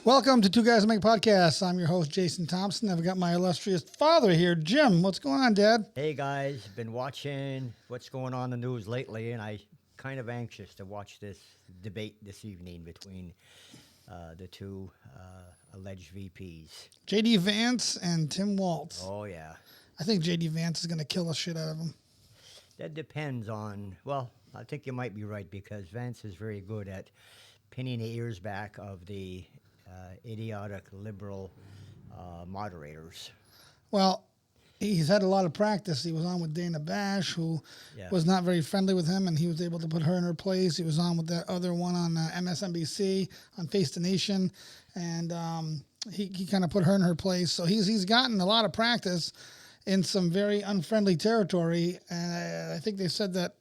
Welcome to Two Guys Make Podcasts. I'm your host, Jason Thompson. I've got my illustrious father here, Jim. What's going on, Dad? Hey guys, been watching what's going on in the news lately, and I kind of anxious to watch this debate this evening between the two alleged VPs. J.D. Vance and Tim Walz. Oh yeah, I think J.D. Vance is going to kill the shit out of him. that depends on. Well, I think you might be right because Vance is very good at pinning the ears back of the idiotic liberal moderators. Well, he's had a lot of practice. He was on with Dana Bash, who was not very friendly with him, and he was able to put her in her place. He was on with that other one on MSNBC on Face the Nation, and he kind of put her in her place. So he's gotten a lot of practice in some very unfriendly territory, and I think they said that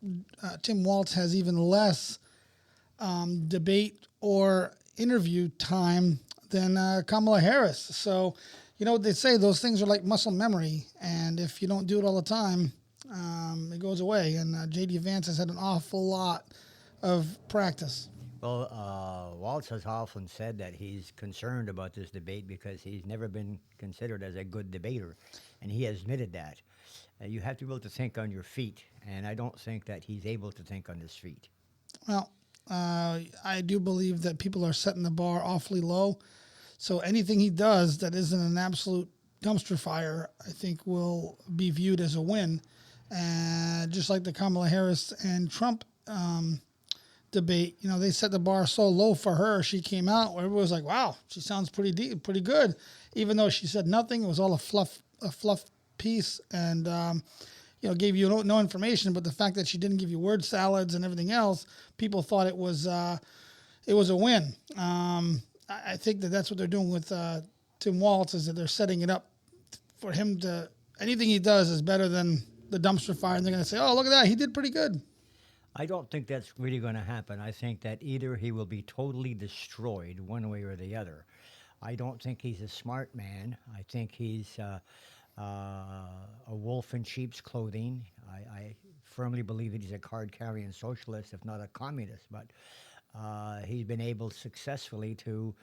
Tim Walz has even less debate or interview time than Kamala Harris. So, you know what they say, those things are like muscle memory, and if you don't do it all the time, it goes away. And J.D. Vance has had an awful lot of practice. Well, Waltz has often said that he's concerned about this debate because he's never been considered as a good debater, and he has admitted that. You have to be able to think on your feet, and I don't think that he's able to think on his feet. Well, I do believe that people are setting the bar awfully low. So anything he does that isn't an absolute dumpster fire, I think will be viewed as a win. And just like the Kamala Harris and Trump debate, you know, they set the bar so low for her. She came out where everyone was like, wow, she sounds pretty deep, pretty good. Even though she said nothing, it was all a fluff piece. And, you know, gave you no information, but the fact that she didn't give you word salads and everything else, people thought it was a win. I think that's what they're doing with Tim Walz, is that they're setting it up for him to, anything he does is better than the dumpster fire, and they're going to say, oh, look at that, he did pretty good. I don't think that's really going to happen. I think that either he will be totally destroyed one way or the other. I don't think he's a smart man. I think he's a wolf in sheep's clothing. I firmly believe that he's a card-carrying socialist, if not a communist. But he's been able successfully to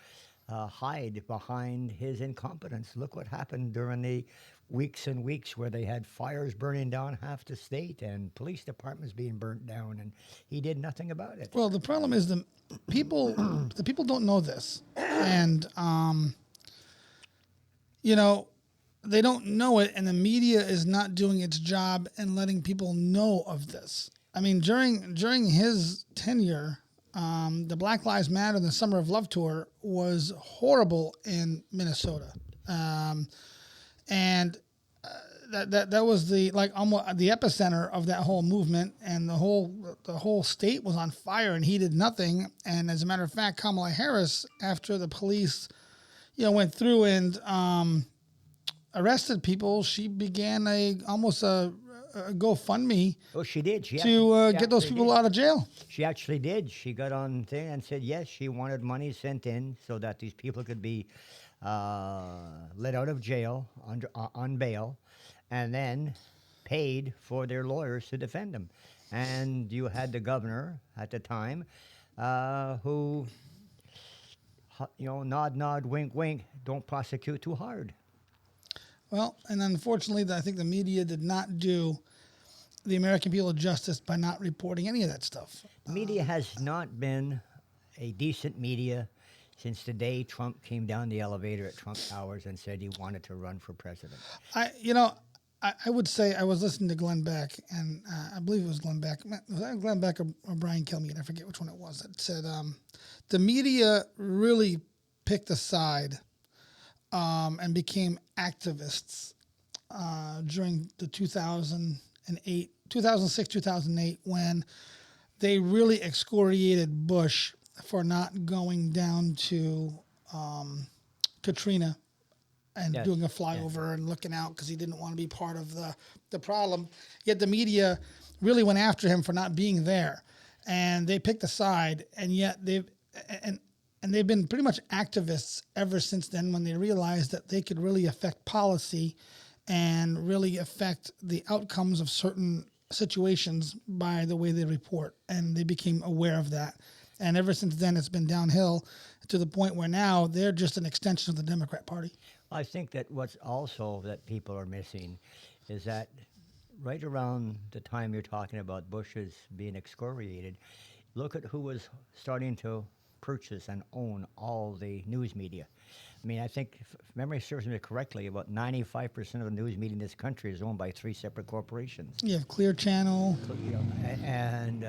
hide behind his incompetence. Look what happened during the weeks and weeks where they had fires burning down half the state and police departments being burnt down, and he did nothing about it. Well, the problem is the people don't know this, and you know, they don't know it, and the media is not doing its job and letting people know of this. I mean, during his tenure, the Black Lives Matter and the Summer of Love tour was horrible in Minnesota, and that was almost the epicenter of that whole movement, and the whole state was on fire, and he did nothing. And as a matter of fact, Kamala Harris, after the police, went through and arrested people, she began almost a GoFundMe. Oh, she did. To get those people out of jail. She actually did. She got on thing and said yes, she wanted money sent in so that these people could be let out of jail on bail, and then paid for their lawyers to defend them. And you had the governor at the time who, nod, wink, wink, don't prosecute too hard. Well, and unfortunately, I think the media did not do the American people justice by not reporting any of that stuff. The media has not been a decent media since the day Trump came down the elevator at Trump Towers and said he wanted to run for president. I would say I was listening to Glenn Beck, and I believe it was Glenn Beck. Was that Glenn Beck or Brian Kilmeade? I forget which one it was. That said the media really picked a side and became activists during the 2006, 2008, when they really excoriated Bush for not going down to Katrina and doing a flyover and looking out because he didn't want to be part of the problem. Yet the media really went after him for not being there, and they picked a side. And yet they've been pretty much activists ever since then, when they realized that they could really affect policy and really affect the outcomes of certain situations by the way they report, and they became aware of that. And ever since then, it's been downhill to the point where now they're just an extension of the Democrat Party. I think that what's also that people are missing is that right around the time you're talking about Bush's being excoriated, look at who was starting to purchase and own all the news media. I mean, I think, if memory serves me correctly, about 95% of the news media in this country is owned by 3 separate corporations. You have Clear Channel. You know, and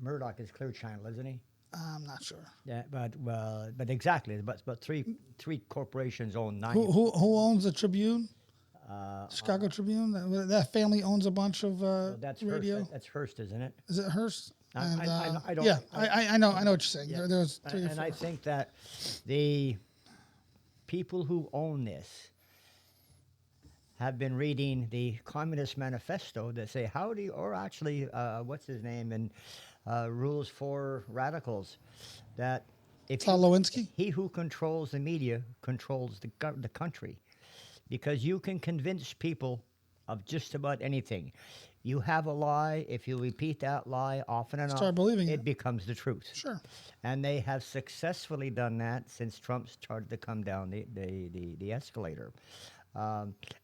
Murdoch is Clear Channel, isn't he? I'm not sure. Yeah, but exactly, but three corporations own 90. Who owns the Tribune? Chicago Tribune. That family owns a bunch of That's radio. Hearst, that's Hearst, isn't it? Is it Hearst? And, I don't. Yeah, I know what you're saying. Yeah. There's 3 or And 4. I think that the people who own this have been reading the Communist Manifesto that say, how do you, or actually, what's his name, and Rules for Radicals, that if Saul Lewinsky? he who controls the media controls the country, because you can convince people of just about anything. You have a lie, if you repeat that lie often enough, Start believing it. becomes the truth. Sure. And they have successfully done that since Trump started to come down the escalator.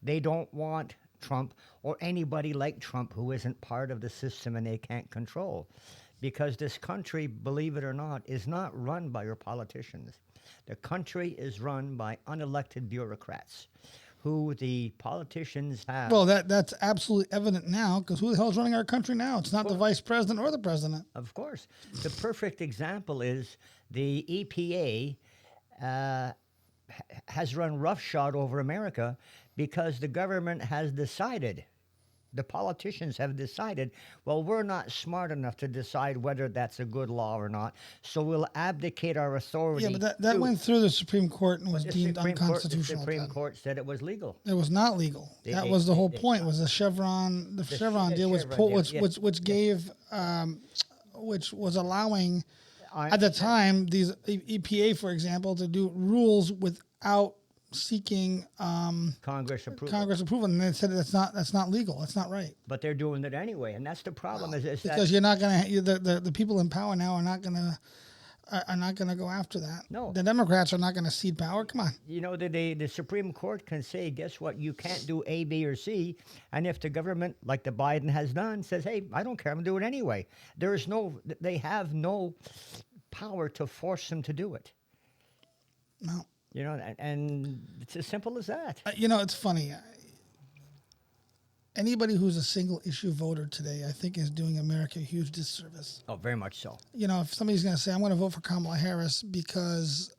They don't want Trump or anybody like Trump who isn't part of the system and they can't control. Because this country, believe it or not, is not run by your politicians. The country is run by unelected bureaucrats who the politicians have. Well, that's absolutely evident now, because who the hell is running our country now? It's not the vice president or the president. Of course. The perfect example is the EPA has run roughshod over America because the government has decided, the politicians have decided, well, we're not smart enough to decide whether that's a good law or not, so we'll abdicate our authority. Yeah, but that went through the Supreme Court and was The deemed unconstitutional. The at Supreme that. Court said it was legal. It was not legal. That was the whole point. Was the Chevron deal was Chevron pulled, deal, which yeah. which gave which was allowing I at the understand. time these EPA, for example, to do rules without seeking Congress approval. Congress approval, and they said that's not legal. That's not right. But they're doing it anyway, and that's the problem. Is that Because you're not going to the people in power now are not going to go after that. No. The Democrats are not going to cede power. Come on. you know, the Supreme Court can say, guess what, you can't do A, B, or C. And if the government, like the Biden has done, says, hey, I don't care, I'm doing it anyway. They have no power to force them to do it. No. You know, and it's as simple as that. It's funny. Anybody who's a single issue voter today, I think, is doing America a huge disservice. Oh, very much so. If somebody's going to say, I'm going to vote for Kamala Harris because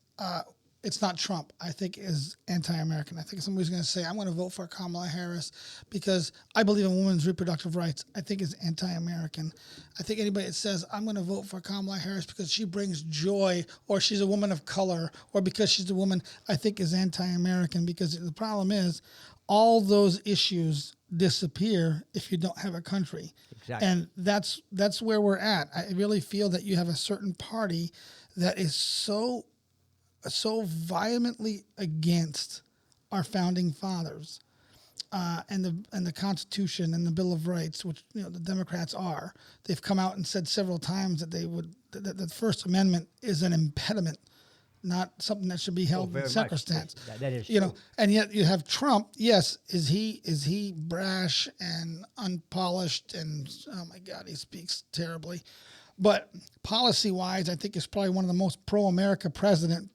it's not Trump, I think is anti-American. I think if somebody's going to say, I'm going to vote for Kamala Harris because I believe in women's reproductive rights, I think is anti-American. I think anybody that says, I'm going to vote for Kamala Harris because she brings joy, or she's a woman of color, or because she's a woman, I think is anti-American, because the problem is all those issues disappear if you don't have a country. Exactly. And that's where we're at. I really feel that you have a certain party that is so vehemently against our founding fathers and the Constitution and the Bill of Rights, which the Democrats are. They've come out and said several times that that the First Amendment is an impediment, not something that should be held in very much. sacrosanct. That is You true. know, and yet you have Trump. Yes, is he brash and unpolished, and oh my God, he speaks terribly. But policy-wise, I think he's probably one of the most pro-America president,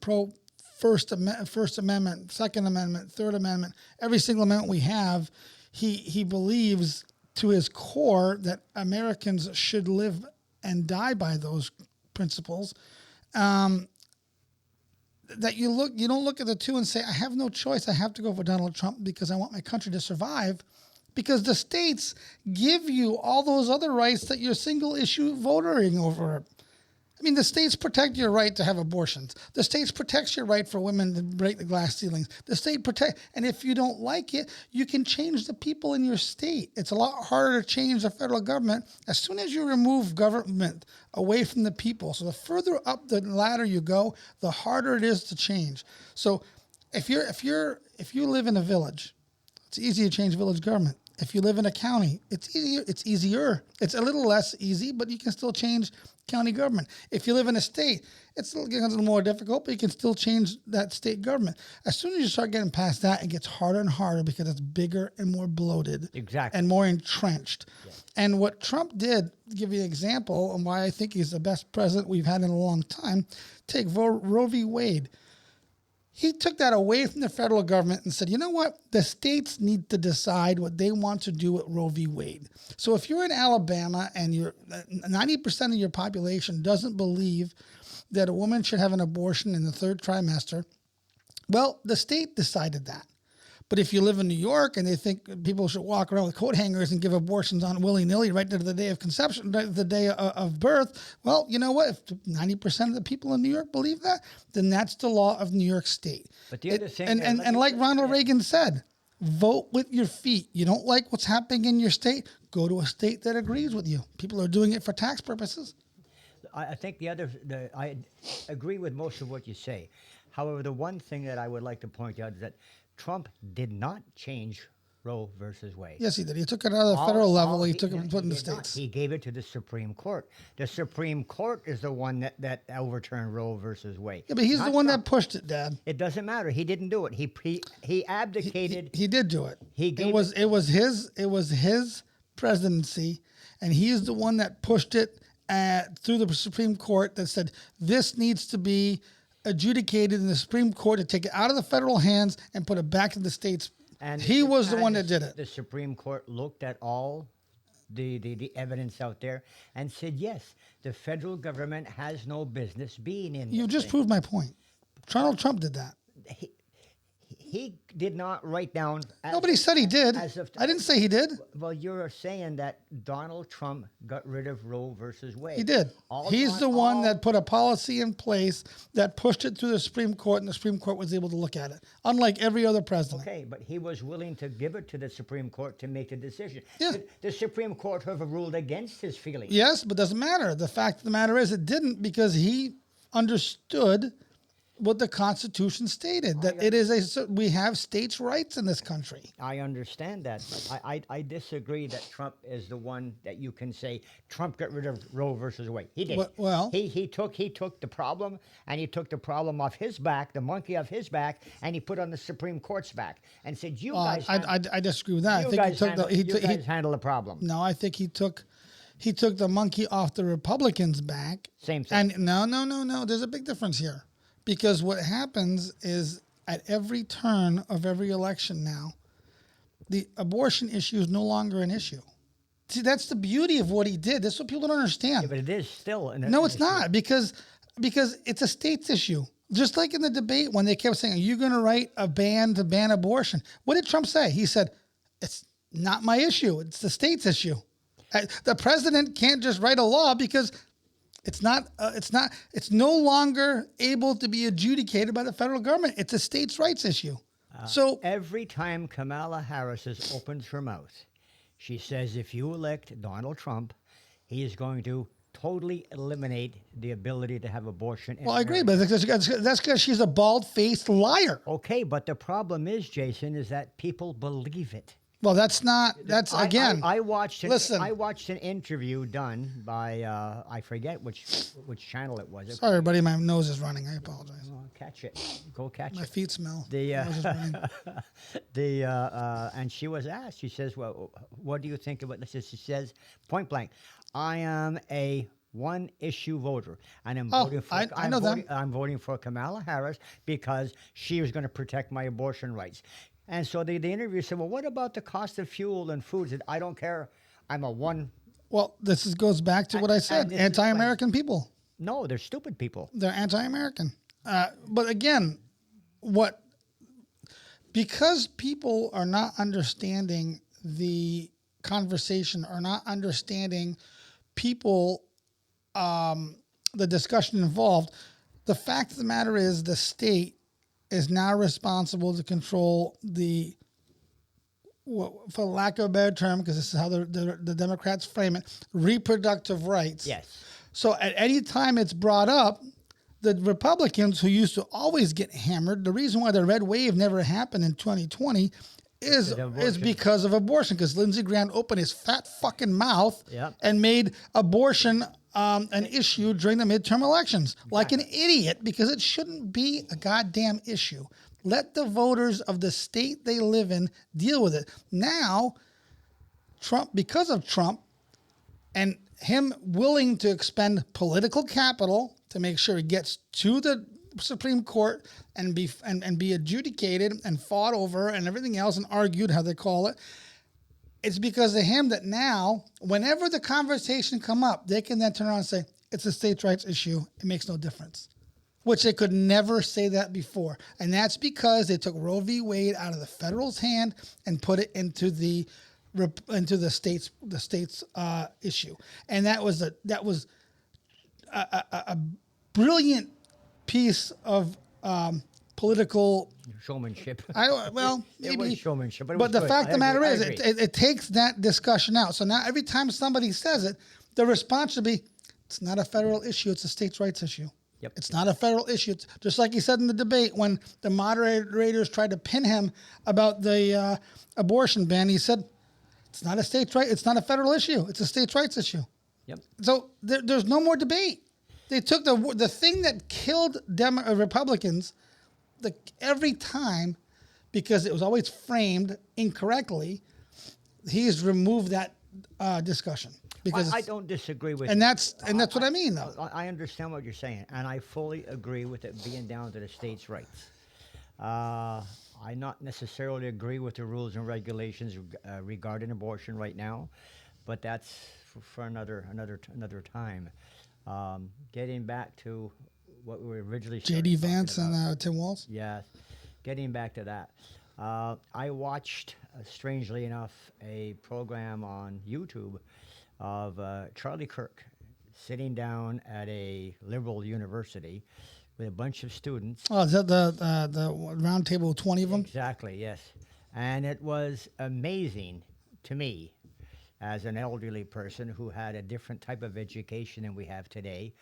First Amendment, Second Amendment, Third Amendment, every single amendment we have. He believes to his core that Americans should live and die by those principles. That you don't look at the two and say, I have no choice. I have to go for Donald Trump because I want my country to survive. Because the states give you all those other rights that you're single issue voting over. I mean, the states protect your right to have abortions. The states protects your right for women to break the glass ceilings. The state and if you don't like it, you can change the people in your state. It's a lot harder to change the federal government as soon as you remove government away from the people. So the further up the ladder you go, the harder it is to change. So if you live in a village, it's easy to change village government. If you live in a county, it's easier. It's easier. It's a little less easy, but you can still change county government. If you live in a state, it's a little more difficult, but you can still change that state government. As soon as you start getting past that, it gets harder and harder because it's bigger and more bloated. Exactly. And more entrenched. Yes. And what Trump did, to give you an example, and why I think he's the best president we've had in a long time, take Roe v. Wade. He took that away from the federal government and said, you know what? The states need to decide what they want to do with Roe v. Wade. So if you're in Alabama and 90% of your population doesn't believe that a woman should have an abortion in the third trimester, well, the state decided that. But if you live in New York and they think people should walk around with coat hangers and give abortions on willy-nilly right to the day of conception, the day of birth, well, you know what? If 90% of the people in New York believe that, then that's the law of New York State. But the other thing... And like Ronald Reagan said, vote with your feet. You don't like what's happening in your state, go to a state that agrees with you. People are doing it for tax purposes. I think I agree with most of what you say. However, the one thing that I would like to point out is that Trump did not change Roe versus Wade. Yes, he did. He took it out of the federal level. He took it and put it in the states. He gave it to the Supreme Court. The Supreme Court is the one that overturned Roe versus Wade. Yeah, but he's the one Trump. that pushed it, Dad. It doesn't matter. He didn't do it. He abdicated. He did do it. He gave it was his presidency, and he is the one that pushed it through the Supreme Court that said this needs to be adjudicated in the Supreme Court to take it out of the federal hands and put it back to the states. And he was the one that did it. The Supreme Court looked at all the evidence out there and said, yes, the federal government has no business being in You this just thing. proved my point. Donald Trump did that. He did not write down... Nobody said he did. I didn't say he did. Well, you're saying that Donald Trump got rid of Roe versus Wade. He did. He's the one that put a policy in place that pushed it through the Supreme Court, and the Supreme Court was able to look at it, unlike every other president. Okay, but he was willing to give it to the Supreme Court to make the decision. Yeah. The Supreme Court have ruled against his feelings. Yes, but it doesn't matter. The fact of the matter is it didn't, because he understood what the Constitution stated, that we have states' rights in this country. I understand that, but I disagree that Trump is the one that you can say Trump got rid of Roe versus Wade. He did. Well, he took the problem, and he took the problem off his back, the monkey off his back, and he put on the Supreme Court's back and said, "You guys." I disagree with that. I think you guys handle the problem. No, I think he took the monkey off the Republicans' back. Same thing. And no. There's a big difference here. Because what happens is at every turn of every election now, the abortion issue is no longer an issue. See, that's the beauty of what he did. That's what people don't understand. Yeah, but it is still an No, it's issue. not, because it's a state's issue. Just like in the debate when they kept saying, are you going to write a ban to ban abortion? What did Trump say? He said, it's not my issue. It's the state's issue. The president can't just write a law because it's no longer able to be adjudicated by the federal government. It's a states' rights issue. So every time Kamala Harris opens her mouth, she says, if you elect Donald Trump, he is going to totally eliminate the ability to have abortion. Well, I agree, but that's because she's a bald-faced liar. Okay, but the problem is, Jason, is that people believe it. Well, that's again. I watched an interview done by I forget which channel it was. Sorry, everybody, my nose is running. I apologize. Oh, catch it. Go catch it. My feet smell. And she was asked. She says, "Well, what do you think about this?" She says, point blank, "I am a one-issue voter, and I'm voting for. I'm voting for Kamala Harris because she was going to protect my abortion rights." And so the interviewer said, well, what about the cost of fuel and food? He said, I don't care. I'm a one. Well, goes back to what I said. Anti-American people. No, they're stupid people. They're anti-American. But again, because people are not understanding the conversation, are not understanding people, the discussion involved, the fact of the matter is the state is now responsible to control for lack of a better term, because this is how the Democrats frame it, reproductive rights. Yes. So at any time it's brought up, the Republicans, who used to always get hammered, the reason why the red wave never happened in 2020 is abortion. because of abortion. Because Lindsey Graham opened his fat fucking mouth Yep. and made abortion an issue during the midterm elections, like an idiot, because it shouldn't be a goddamn issue. Let the voters of the state they live in deal with it. Now, Trump, because of Trump, and him willing to expend political capital to make sure he gets to the Supreme Court and be adjudicated and fought over and everything else and argued, how they call it. It's because of him that now, whenever the conversation come up, they can then turn around and say, it's a states' rights issue. It makes no difference. Which they could never say that before. And that's because they took Roe v. Wade out of the federal's hand and put it into the states issue. And that was a brilliant piece of political Showmanship. Well, It maybe was showmanship, but it but was the good. fact of the matter I is, agree. it takes that discussion out. So now every time somebody says it, the response should be, "It's not a federal issue; it's a states' rights issue." Yep. It's not a federal issue. It's just like he said in the debate when the moderators tried to pin him about the abortion ban. He said, "It's not a states' right. It's not a federal issue. It's a states' rights issue." Yep. So there's no more debate. They took the thing that killed Republicans every time, because it was always framed incorrectly. He's removed that discussion because I don't disagree with and you. that's what I mean though. I understand what you're saying, and I fully agree with it being down to the states' rights. I not necessarily agree with the rules and regulations regarding abortion right now, but that's for another time. Getting back to what we were originally started J.D. talking Vance about. and Tim Walz. Yes, getting back to that. I watched, strangely enough, a program on YouTube of Charlie Kirk sitting down at a liberal university with a bunch of students. Oh, is that the round table with 20 of them? Exactly, yes. And it was amazing to me as an elderly person who had a different type of education than we have today.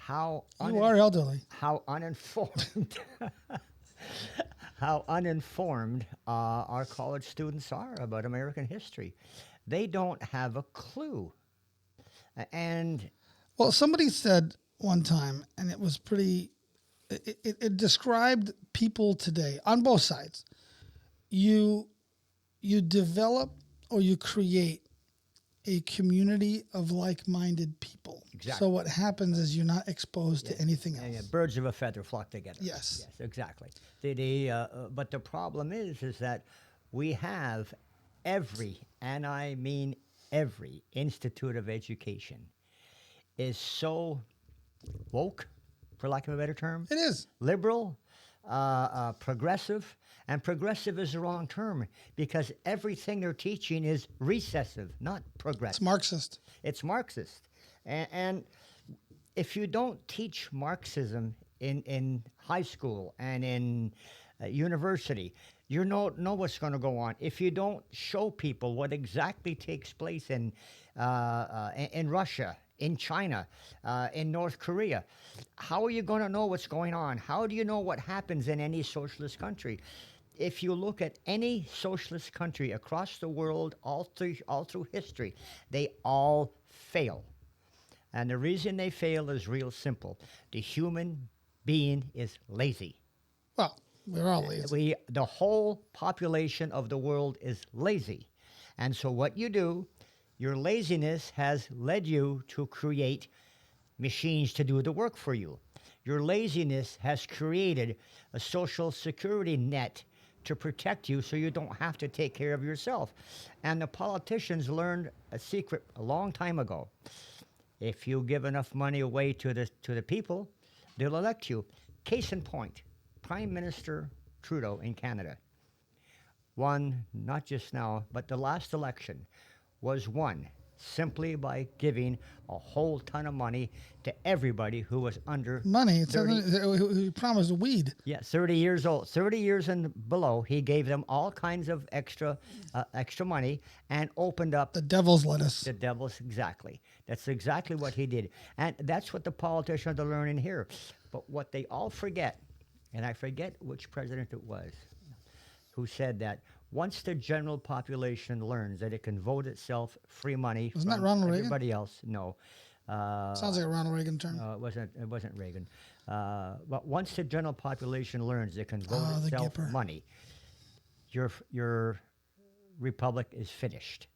You are elderly. How uninformed how uninformed our college students are about American history. They don't have a clue. And Well, somebody said one time, and it was pretty. It described people today on both sides. You develop or you create a community of like-minded people. Exactly. So what happens is you're not exposed to anything else. yeah, birds of a feather flock together. Yes. Yes, exactly. But the problem is that we have every, and I mean every, institute of education is so woke, for lack of a better term. It is. Liberal, progressive, and progressive is the wrong term because everything they're teaching is recessive, not progressive. It's Marxist. It's Marxist. And if you don't teach Marxism in high school and in university, you know what's going to go on. If you don't show people what exactly takes place in Russia, in China, in North Korea, how are you going to know what's going on? How do you know what happens in any socialist country? If you look at any socialist country across the world, all through history, they all fail. And the reason they fail is real simple. The human being is lazy. Well, we're all lazy. The whole population of the world is lazy. And so what you do, your laziness has led you to create machines to do the work for you. Your laziness has created a social security net to protect you so you don't have to take care of yourself. And the politicians learned a secret a long time ago. If you give enough money away to the people, they'll elect you. Case in point, Prime Minister Trudeau in Canada won, not just now, but the last election was won simply by giving a whole ton of money to everybody who was under Money. It's 30, he promised weed. 30 years old. 30 years and below, he gave them all kinds of extra money and opened up The devil's lettuce. the devil's. Exactly. That's exactly what he did. And that's what the politicians are learning here. But what they all forget, and I forget which president it was, who said that Once the general population learns that it can vote itself free money Wasn't that from Ronald Reagan? everybody else, no. Sounds like a Ronald Reagan term. No, it wasn't. It wasn't Reagan. But once the general population learns it can vote Oh, the itself Gipper. money, your republic is finished,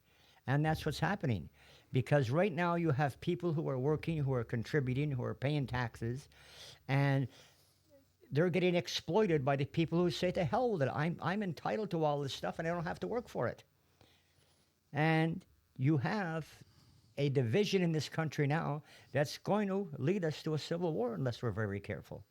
and that's what's happening. Because right now you have people who are working, who are contributing, who are paying taxes, and they're getting exploited by the people who say, "To hell with it! I'm entitled to all this stuff, and I don't have to work for it." And you have a division in this country now that's going to lead us to a civil war unless we're very careful.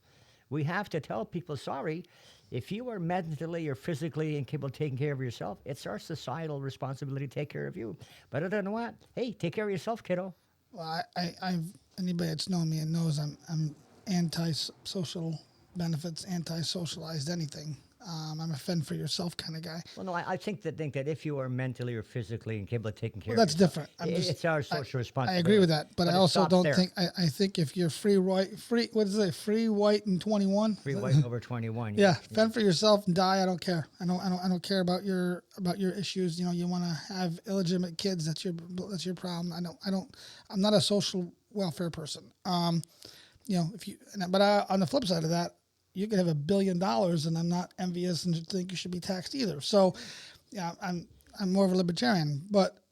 We have to tell people, sorry, if you are mentally or physically incapable of taking care of yourself, it's our societal responsibility to take care of you. But other than what, hey, take care of yourself, kiddo. Well, I've anybody that's known me and knows I'm anti-social benefits, anti-socialized anything. I'm a fend for yourself kind of guy. Well, no, I think that if you are mentally or physically incapable of taking care Well, of that's yourself, different. it's our social I responsibility. agree with that, but I it also stops don't there. think I think if you're free, what is it? Free, white, and 21. Free white over 21. Yeah, fend for yourself and die. I don't care. I don't care about your issues. You know, you want to have illegitimate kids. That's your problem. I'm not a social welfare person. You know, but on the flip side of that, you could have $1 billion, and I'm not envious and think you should be taxed either. So, yeah, I'm more of a libertarian. But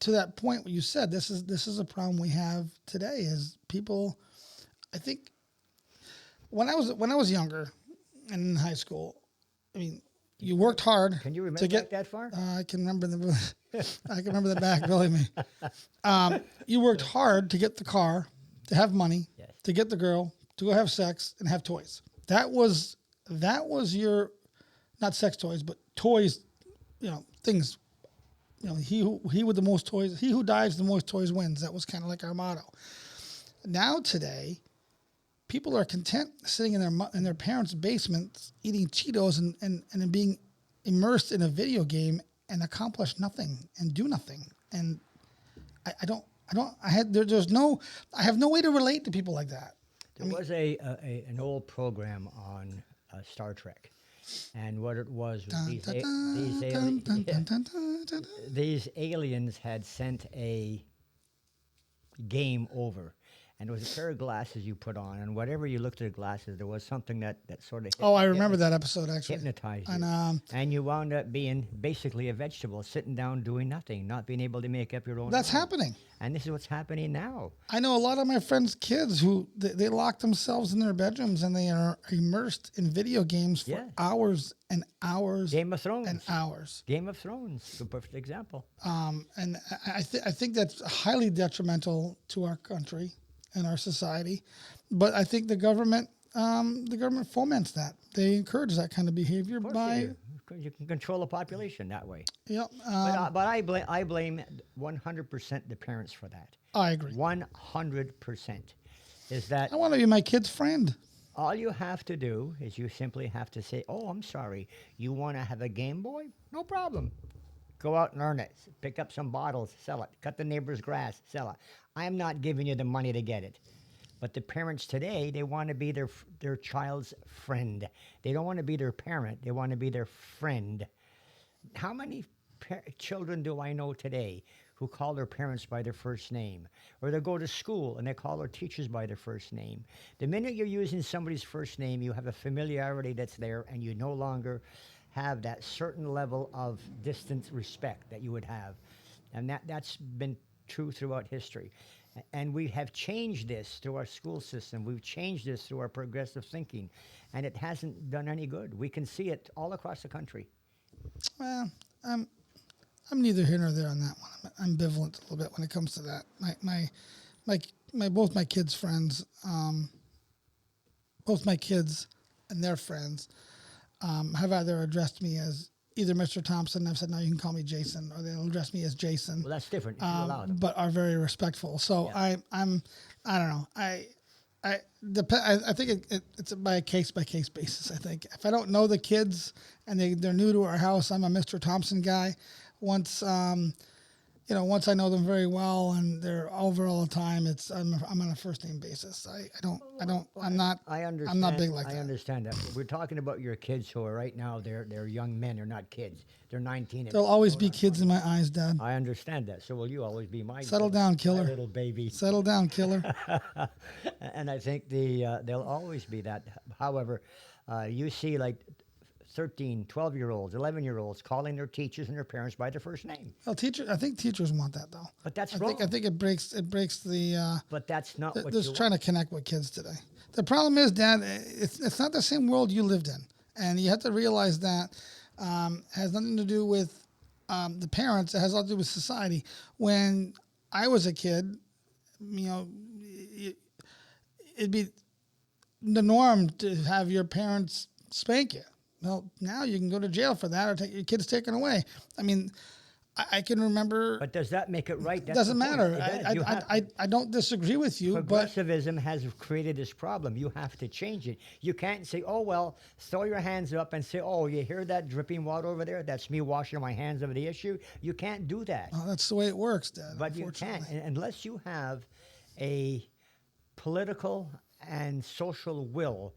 to that point, what you said, this is a problem we have today. Is people, I think, when I was younger and in high school, I mean, you worked hard. Can you remember to get that far? I can remember I can remember the back. Believe me. You worked hard to get the car, to have money, Yes. to get the girl, to go have sex and have toys. That was your, not sex toys, but toys. You know, things. You know, he with the most toys. He who dives the most toys wins. That was kind of like our motto. Now today, people are content sitting in their parents' basements eating Cheetos and being immersed in a video game and accomplish nothing and do nothing. And I have no way to relate to people like that. There was an old program on Star Trek, and what it was these aliens had sent a game over, and it was a pair of glasses you put on, and whatever you looked at the glasses, there was something that sort of Oh, I remember that episode actually. hypnotized you, And and you wound up being basically a vegetable, sitting down doing nothing, not being able to make up your own that's mind. happening. And this is what's happening now. I know a lot of my friends' kids who they lock themselves in their bedrooms and they are immersed in video games for Yeah. hours and hours Game of Thrones. and hours. Game of Thrones, a perfect example. And I think that's highly detrimental to our country and our society. But I think the government foments that. They encourage that kind of behavior Of course by you do. You can control the population that way. Yep. But I blame 100% the parents for that. I agree. 100% is that I want to be my kid's friend. all you have to do is you simply have to say, "Oh, I'm sorry. You want to have a Game Boy? No problem. Go out and earn it. Pick up some bottles, sell it. Cut the neighbor's grass, sell it. I'm not giving you the money to get it." But the parents today, they want to be their child's friend. They don't want to be their parent. They want to be their friend. How many children do I know today who call their parents by their first name? Or they go to school and they call their teachers by their first name. The minute you're using somebody's first name, you have a familiarity that's there, and you no longer have that certain level of distant respect that you would have. And that's been true throughout history. And we have changed this through our school system. We've changed this through our progressive thinking, and it hasn't done any good. We can see it all across the country. Well, I'm neither here nor there on that one. I'm ambivalent a little bit when it comes to that. Both my kids' friends, both my kids and their friends, have either addressed me as either Mr. Thompson. I've said, no, you can call me Jason, or they'll address me as Jason. Well, that's different if you allow them. But are very respectful. So Yeah. I don't know. I think it's by a case basis. I think if I don't know the kids and they're new to our house, I'm a Mr. Thompson guy. Once once I know them very well and they're over all the time, I'm on a first name basis. I'm not big like I that. understand that. We're talking about your kids who are right now. They're young men. They're not kids. They're 19. There'll always be kids in my eyes, Dad. I understand that. So will you always be my Settle down, my killer. little baby? Settle down, killer. And I think they'll always be that. However, you see like 13, 12-year-olds, 11-year-olds calling their teachers and their parents by their first name. Well, I think teachers want that though. But that's I wrong. think it breaks the. But that's not what Just you trying to connect with kids today. The problem is, Dad, it's not the same world you lived in, and you have to realize that has nothing to do with the parents. It has a lot to do with society. When I was a kid, it'd be the norm to have your parents spank you. Well, now you can go to jail for that or take your kids taken away. I mean, I can remember. But does that make it right? That's Doesn't the point. matter. It does. You have- I don't disagree with you, but Progressivism has created this problem. You have to change it. You can't say, oh, well, throw your hands up and say, oh, you hear that dripping water over there? That's me washing my hands over the issue. You can't do that. well, that's the way it works, Dad. But you can't unless you have a political and social will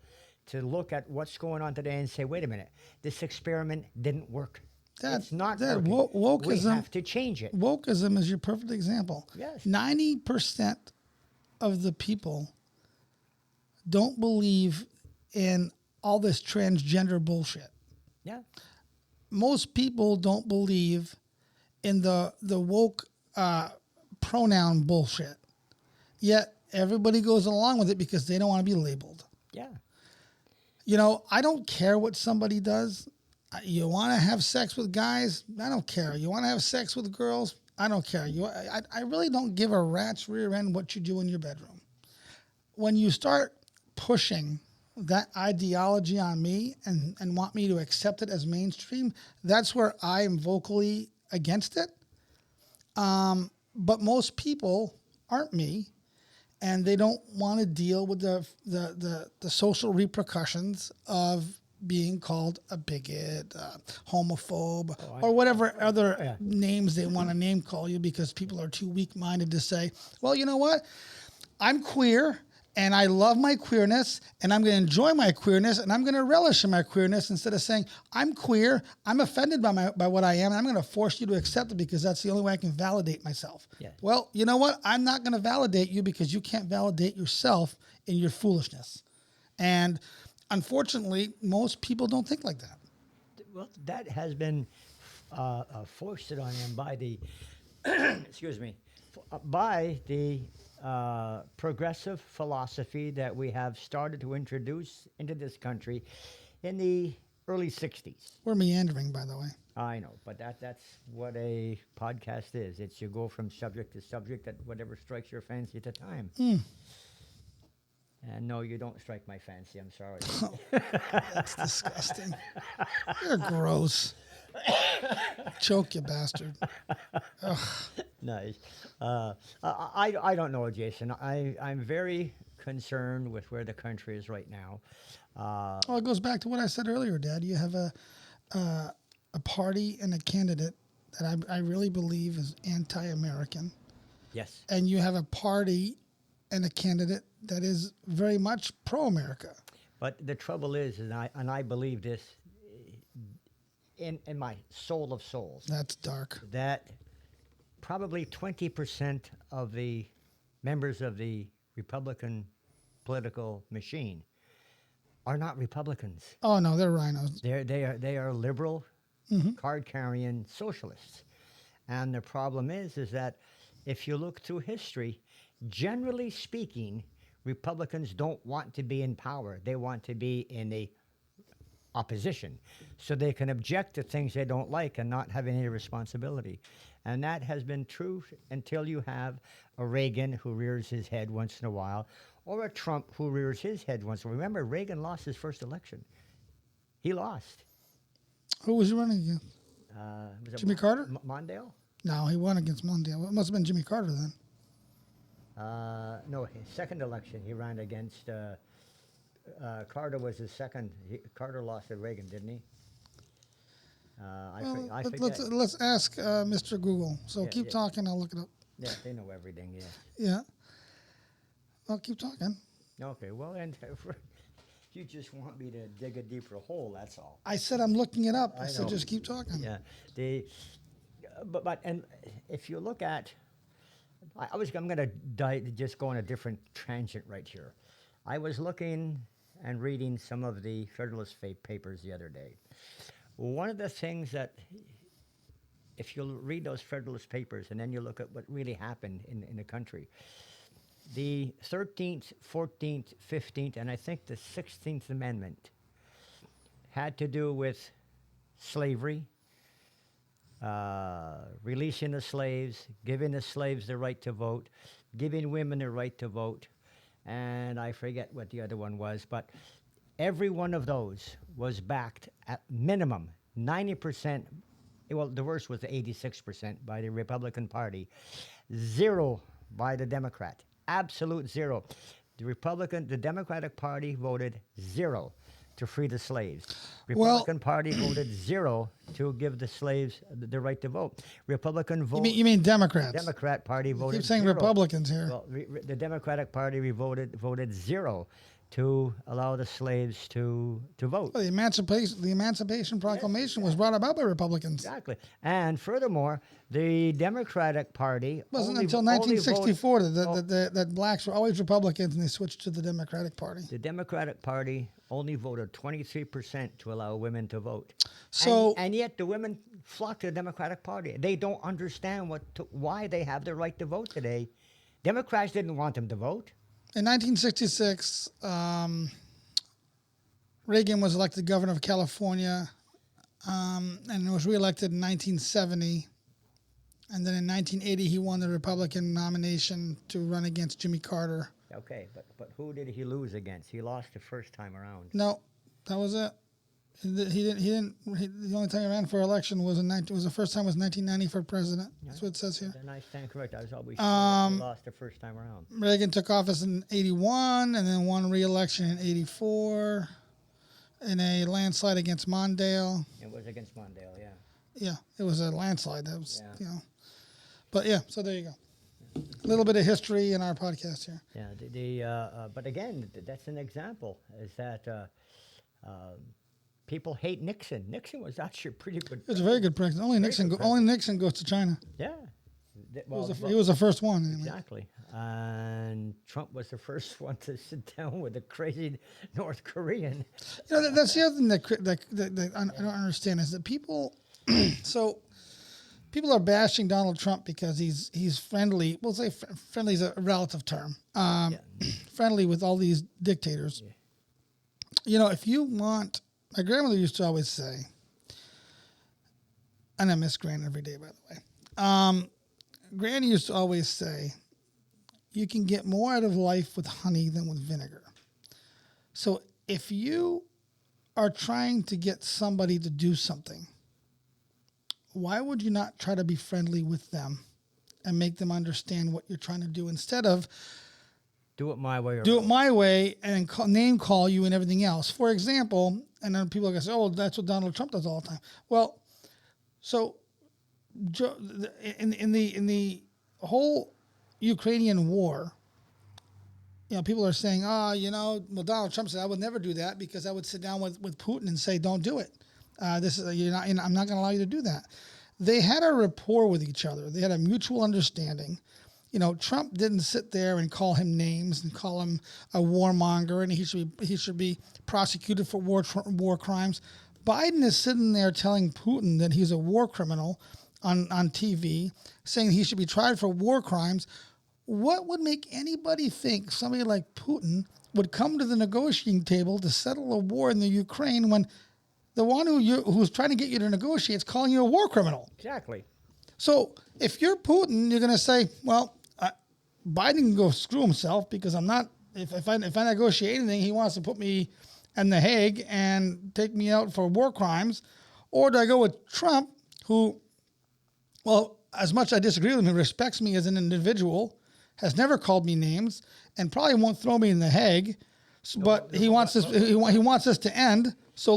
to look at what's going on today and say, wait a minute, this experiment didn't work. It's not working. We wokeism. have to change it. Wokeism is your perfect example. Yes. 90% of the people don't believe in all this transgender bullshit. Yeah. Most people don't believe in the woke pronoun bullshit. Yet everybody goes along with it because they don't want to be labeled. Yeah. I don't care what somebody does. You want to have sex with guys? I don't care. You want to have sex with girls? I don't care. I really don't give a rat's rear end what you do in your bedroom. When you start pushing that ideology on me and want me to accept it as mainstream, that's where I am vocally against it. But most people aren't me. And they don't want to deal with the social repercussions of being called a bigot, homophobe, or whatever other names they want to name call you because people are too weak-minded to say, well, you know what? I'm queer, and I love my queerness, and I'm going to enjoy my queerness, and I'm going to relish in my queerness instead of saying, I'm queer, I'm offended by what I am, and I'm going to force you to accept it because that's the only way I can validate myself. Yeah. Well, you know what? I'm not going to validate you because you can't validate yourself in your foolishness. And unfortunately, most people don't think like that. Well, that has been foisted on them by the, excuse me, by the progressive philosophy that we have started to introduce into this country in the early 60s. We're meandering, by the way. I know, but that's what a podcast is. It's you go from subject to subject at whatever strikes your fancy at the time. And no, you don't strike my fancy. I'm sorry. That's disgusting. You're gross. Choke, you bastard. Nice. I don't know, Jason. I'm very concerned with where the country is right now. Well, it goes back to what I said earlier, Dad. You have a party and a candidate that I really believe is anti-American. Yes. And you have a party and a candidate that is very much pro-America. But the trouble is, and I believe this in my soul of souls, That's dark. that probably 20% of the members of the Republican political machine are not Republicans. Oh, no, they're rhinos. They are liberal, card-carrying socialists. And the problem is that if you look through history, generally speaking, Republicans don't want to be in power. They want to be in the opposition so they can object to things they don't like and not have any responsibility. And that has been true until you have a Reagan who rears his head once in a while, or a Trump who rears his head once in a while. Remember, Reagan lost his first election. He lost. Who was he running against? Was it Jimmy Carter? Mondale? No, he won against Mondale. It must have been Jimmy Carter then. No, his second election he ran against Carter was his second. Carter lost to Reagan, didn't he? Well, I let's forget. let's ask Mr. Google. So Yeah, keep yeah. talking. I'll look it up. Yeah, they know everything. Yeah. Yeah. Well, keep talking. Okay. Well, and you just want me to dig a deeper hole. That's all. I said I'm looking it up. I I said know. just keep talking. Yeah. The but and if you look at, I'm going to just go on a different tangent right here. I was looking and reading some of the Federalist papers the other day. One of the things that, if you read those Federalist papers and then you look at what really happened in the country, the 13th, 14th, 15th, and I think the 16th Amendment had to do with slavery, releasing the slaves, giving the slaves the right to vote, giving women the right to vote, and I forget what the other one was, but every one of those was backed at minimum 90%. Well, the worst was the 86% by the Republican Party, zero by the Democrat, absolute zero. The Democratic Party voted zero to free the slaves. Well- Republican Party voted zero to give the slaves the right to vote. Republican vote. You mean Democrats? Democrat Party voted keep saying zero. Republicans here. Well, the Democratic Party voted zero to allow the slaves to vote. Well, the Emancipation Proclamation was brought about by Republicans. Exactly. And furthermore, the Democratic Party It wasn't only- until only 1964 voted- that blacks were always Republicans and they switched to the Democratic Party. the Democratic Party only voted 23% to allow women to vote. So- and yet the women flock to the Democratic Party. They don't understand why they have the right to vote today. Democrats didn't want them to vote. In 1966, Reagan was elected governor of California and was reelected in 1970. And then in 1980, he won the Republican nomination to run against Jimmy Carter. Okay, but who did he lose against? He lost the first time around. No, that was it. The only time he ran for election was the first time was 1990 for president. That's what it says here. Then I stand correct. I was always sure he lost the first time around. Reagan took office in 81 and then won re-election in 84 in a landslide against Mondale. It was against Mondale, yeah. Yeah, it was a landslide. That was, Yeah. But yeah, so there you go. A little bit of history in our podcast here. Yeah, but again, that's an example, is that people hate Nixon. Nixon was actually pretty good. It was a very good president. Only Nixon goes to China. Yeah. He was the first one. Anyway. Exactly. And Trump was the first one to sit down with a crazy North Korean. You know, that's the other thing that I don't understand is that people. So people are bashing Donald Trump because he's friendly. We'll say friendly is a relative term. Friendly with all these dictators. Yeah. You know, if you want, my grandmother used to always say, and I miss Gran every day, by the way. Granny used to always say, you can get more out of life with honey than with vinegar. So if you are trying to get somebody to do something, why would you not try to be friendly with them and make them understand what you're trying to do instead of do it my way and name call you and everything else? For example, and then people are going to say, oh, that's what Donald Trump does all the time. Well, so in the whole Ukrainian war, you know, people are saying, well, Donald Trump said I would never do that because I would sit down with Putin and say, don't do it. I'm not going to allow you to do that. They had a rapport with each other. They had a mutual understanding. You know, Trump didn't sit there and call him names and call him a warmonger and he should be prosecuted for war crimes. Biden is sitting there telling Putin that he's a war criminal on TV, saying he should be tried for war crimes. What would make anybody think somebody like Putin would come to the negotiating table to settle a war in the Ukraine when the one who's trying to get you to negotiate is calling you a war criminal? Exactly. So if you're Putin, you're going to say, well, Biden can go screw himself because I'm not. If I negotiate anything, he wants to put me in The Hague and take me out for war crimes, or do I go with Trump, who, well, as much as I disagree with him, he respects me as an individual, has never called me names, and probably won't throw me in The Hague, but he wants this. He wants this to end. So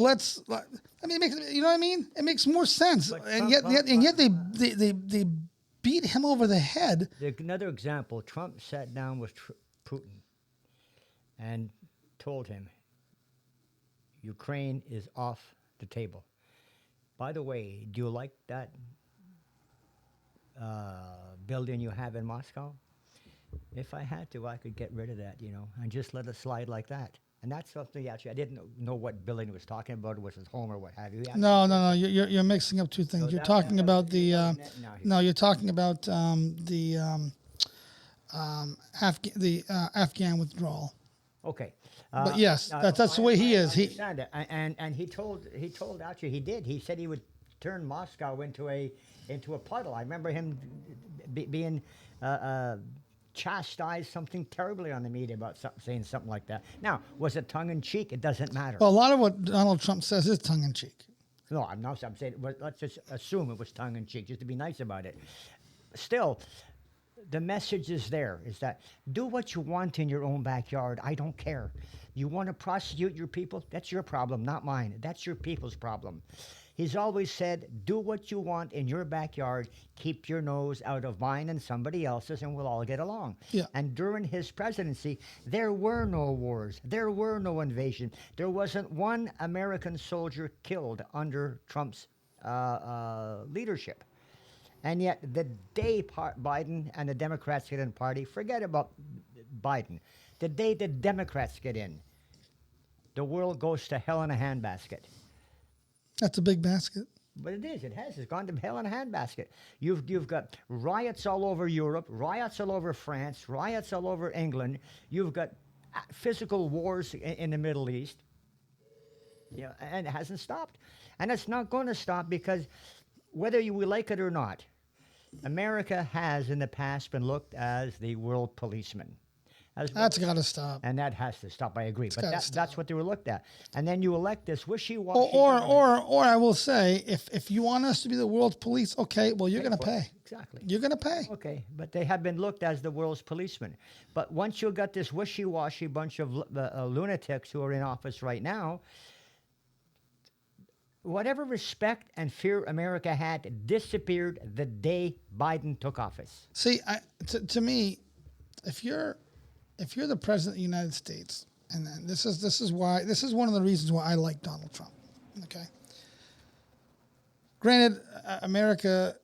I mean, it makes, you know what I mean? It makes more sense. But And Trump- yet they beat him over the head. Another example: Trump sat down with Putin and told him, "Ukraine is off the table." By the way, do you like that building you have in Moscow? If I had to, I could get rid of that, and just let it slide like that. And that's something actually I didn't know what building he was talking about. Was his home or what have you? No. You're mixing up two things. So you're that- talking that- about that- the. now he- No, you're talking about the Afghan withdrawal. Okay. But yes, that's the way he is. He understand it. And he told actually he did. He said he would turn Moscow into a puddle. I remember him being chastised something terribly on the media about saying something like that. Now, was it tongue in cheek? It doesn't matter. Well, a lot of what Donald Trump says is tongue in cheek. No, I'm not. I'm saying let's just assume it was tongue in cheek, just to be nice about it. Still, the message is there: is that do what you want in your own backyard. I don't care. You want to prosecute your people? That's your problem, not mine. That's your people's problem. He's always said, do what you want in your backyard. Keep your nose out of mine and somebody else's, and we'll all get along. Yeah. And during his presidency, there were no wars. There were no invasion. There wasn't one American soldier killed under Trump's leadership. And yet, the day Biden and the Democrats get in party, forget about Biden. The day the Democrats get in, the world goes to hell in a handbasket. That's a big basket. But it is. It has. It's gone to hell in a handbasket. You've got riots all over Europe, riots all over France, riots all over England. You've got physical wars in the Middle East. And it hasn't stopped. And it's not going to stop because whether we like it or not, America has in the past been looked as the world policeman. That's got to stop. And that has to stop. I agree. But gotta stop. that's what they were looked at. And then you elect this wishy-washy. Or I will say, if you want us to be the world's police, okay, well, you're going to pay. Exactly. You're going to pay. Okay, but they have been looked as the world's policemen. But once you got this wishy-washy bunch of lunatics who are in office right now, whatever respect and fear America had disappeared the day Biden took office. See, to me, if you're the president of the United States, and then this is one of the reasons why I like Donald Trump. Okay. Granted, America,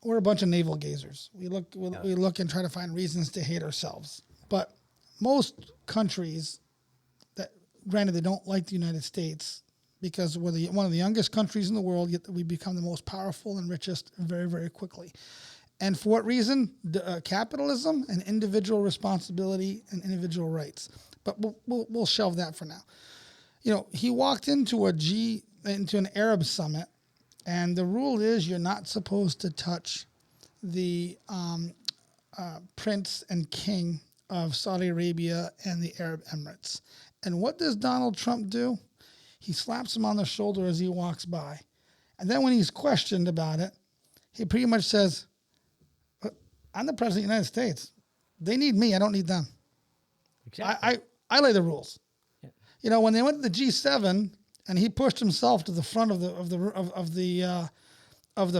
we're a bunch of navel gazers. We look and try to find reasons to hate ourselves. But most countries that, granted, they don't like the United States because we're one of the youngest countries in the world, yet we become the most powerful and richest very, very quickly. And for what reason? Capitalism and individual responsibility and individual rights. But we'll shelve that for now. He walked into an Arab summit, and the rule is you're not supposed to touch the prince and king of Saudi Arabia and the Arab Emirates. And what does Donald Trump do? He slaps him on the shoulder as he walks by. And then when he's questioned about it, he pretty much says, I'm the president of the United States. They need me. I don't need them. Exactly. I lay the rules. Yeah. When they went to the G7 and he pushed himself to the front of the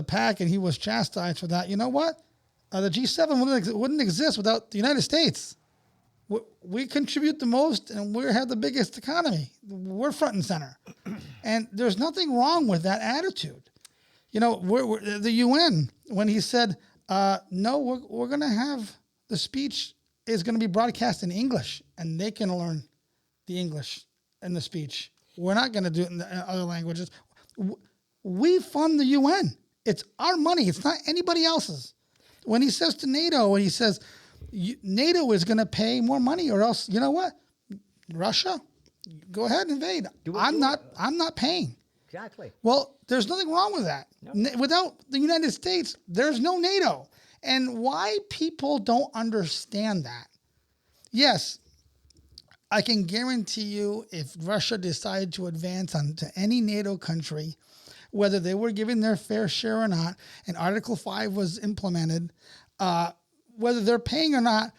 pack and he was chastised for that. You know what? The G7 wouldn't exist without the United States. We contribute the most and we have the biggest economy. We're front and center, and there's nothing wrong with that attitude. The UN, when he said, no, we're going to have the speech is going to be broadcast in English and they can learn the English in the speech. We're not going to do it in the other languages. We fund the UN. It's our money. It's not anybody else's. When he says to NATO, he says, NATO is going to pay more money or else, you know what? Russia, go ahead and invade. I'm not paying. Exactly. Well, there's nothing wrong with that. No. Without the United States, there's no NATO. And why people don't understand that? Yes, I can guarantee you if Russia decided to advance onto any NATO country, whether they were given their fair share or not, and Article 5 was implemented, whether they're paying or not,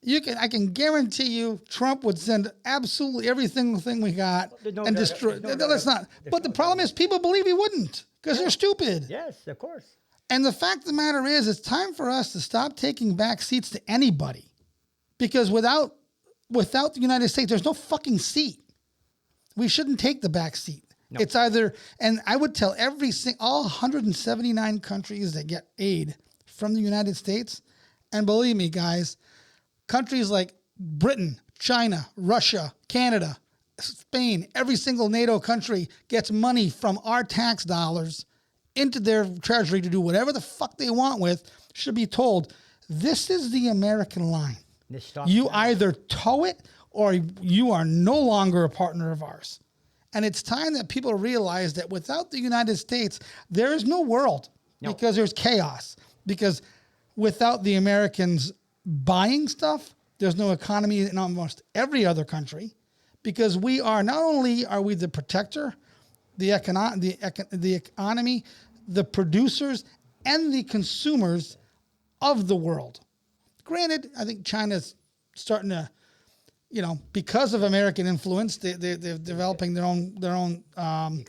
I can guarantee you Trump would send absolutely every single thing we got There's no and doubt- destroy. there's no No, let's doubt- not. there's But the no problem doubt. is people believe he wouldn't because they're stupid. Yes, of course. And the fact of the matter is, it's time for us to stop taking back seats to anybody, because without the United States, there's no fucking seat. We shouldn't take the back seat. No. It's either, and I would tell all 179 countries that get aid from the United States, and believe me, guys, countries like Britain, China, Russia, Canada, Spain, every single NATO country gets money from our tax dollars into their treasury to do whatever the fuck they want with, should be told, this is the American line. This stops You now. either toe it or you are no longer a partner of ours. And it's time that people realize that without the United States, there is no world, No. because there's chaos. Because without the Americans buying stuff, there's no economy in almost every other country, because we are, not only are we the protector, the economy, the producers, and the consumers of the world. Granted, I think China's starting to, because of American influence, they're developing their own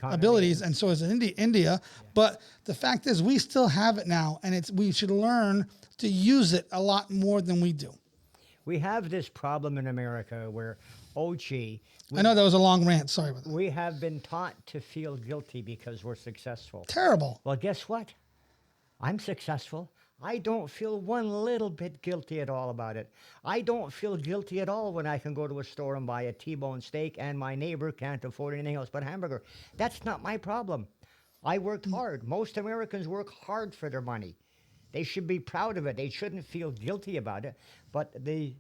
abilities, and so is India. But the fact is, we still have it now, and we should learn to use it a lot more than we do. We have this problem in America where, oh gee, I know that was a long rant. Sorry about that. we have been taught to feel guilty because we're successful. Terrible. Well, guess what? I'm successful. I don't feel one little bit guilty at all about it. I don't feel guilty at all when I can go to a store and buy a T-bone steak and my neighbor can't afford anything else but a hamburger. That's not my problem. I worked hard. Most Americans work hard for their money. They should be proud of it. They shouldn't feel guilty about it. But the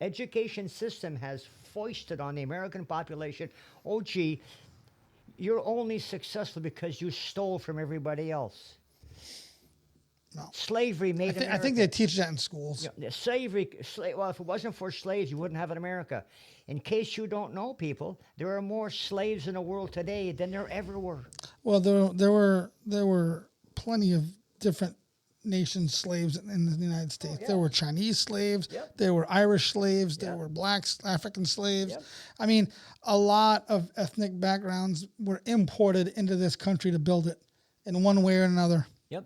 education system has foisted on the American population, oh gee, you're only successful because you stole from everybody else. No. Slavery made I think they teach that in schools. Well, if it wasn't for slaves, you wouldn't have an America. In case you don't know, people, there are more slaves in the world today than there ever were. Well, there were plenty of different nations slaves in the United States. yeah. There were Chinese slaves. Yep. There were Irish slaves. There Yep. were black African slaves. Yep. I mean, a lot of ethnic backgrounds were imported into this country to build it in one way or another. Yep.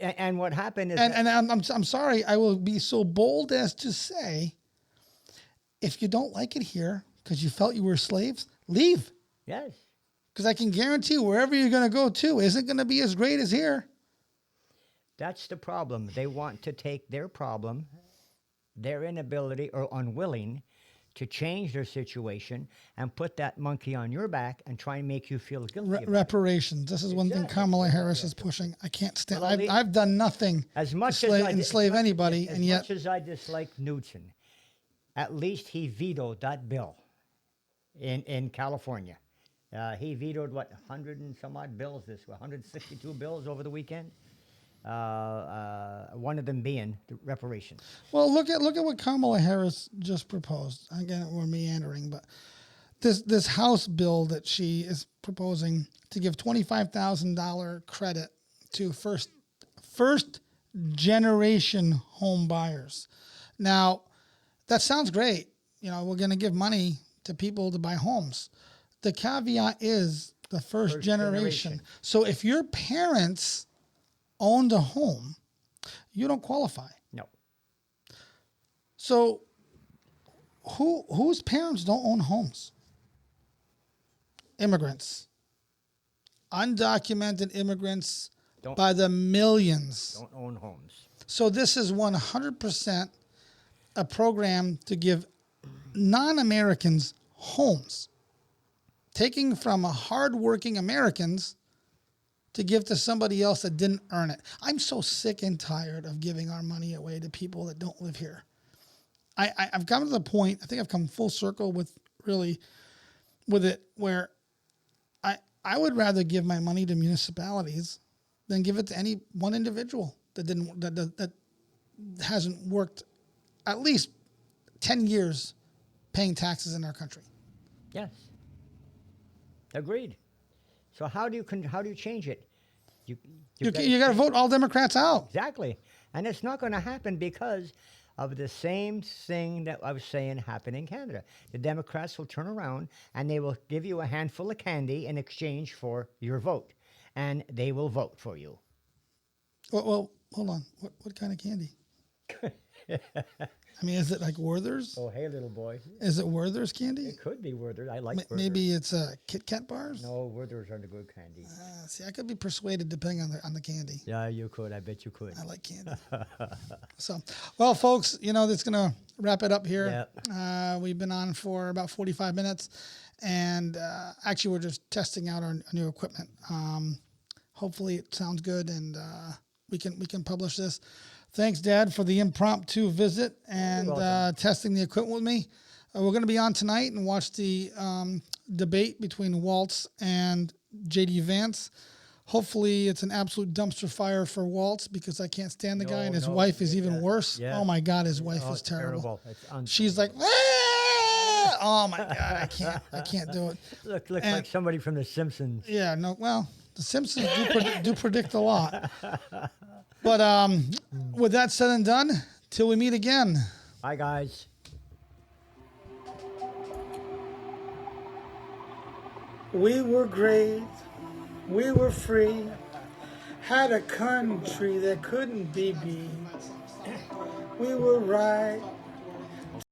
And what happened is... And I'm sorry, I will be so bold as to say, if you don't like it here because you felt you were slaves, leave. Yes. Because I can guarantee wherever you're going to go to isn't going to be as great as here. That's the problem. They want to take their problem, their inability or unwilling to change their situation, and put that monkey on your back and try and make you feel guilty about it. Reparations. This is one thing Exactly. Kamala Harris is pushing. I can't stand. Well, I've done nothing As much to as I enslave anybody, and yet much as I dislike Knudsen, at least he vetoed that bill in California. He vetoed 100 and some odd bills 162 bills over the weekend. One of them being the reparations. well, look at what Kamala Harris just proposed. Again, we're meandering, but this House bill that she is proposing to give $25,000 credit to first generation home buyers. Now, that sounds great. We're going to give money to people to buy homes. The caveat is the first generation. So if your parents owned a home, you don't qualify. No. So whose parents don't own homes? Immigrants. Undocumented immigrants by the millions. Don't own homes. So this is 100% a program to give non-Americans homes, taking from hardworking Americans to give to somebody else that didn't earn it. I'm so sick and tired of giving our money away to people that don't live here. I've come to the point, I think I've come full circle with it, where I would rather give my money to municipalities than give it to any one individual that hasn't worked at least 10 years paying taxes in our country. Yes. Agreed. So how do you change it? You You got to vote all Democrats out. Exactly. And it's not going to happen because of the same thing that I was saying happened in Canada. The Democrats will turn around and they will give you a handful of candy in exchange for your vote, and they will vote for you. Well, hold on. What kind of candy? I mean, is it like Werther's? Oh, hey, little boy. Is it Werther's candy? It could be Werther. I like Werther. Maybe it's Kit Kat bars. No, Werthers are the good candy. See, I could be persuaded depending on the candy. Yeah, you could. I bet you could. I like candy. So, well, folks, that's gonna wrap it up here. Yeah. We've been on for about 45 minutes, and actually, we're just testing out our new equipment. Hopefully, it sounds good, and we can publish this. Thanks, Dad, for the impromptu visit and testing the equipment with me. We're going to be on tonight and watch the debate between Waltz and J.D. Vance. Hopefully, it's an absolute dumpster fire for Waltz because I can't stand the guy, and his wife is even worse. Yeah. Oh, my God, his wife is terrible. She's like, oh, my God, I can't do it. Looks like somebody from The Simpsons. Yeah, no, well, The Simpsons do predict a lot. But with that said and done, till we meet again. Bye, guys. We were great, we were free, had a country that couldn't be beat. We were right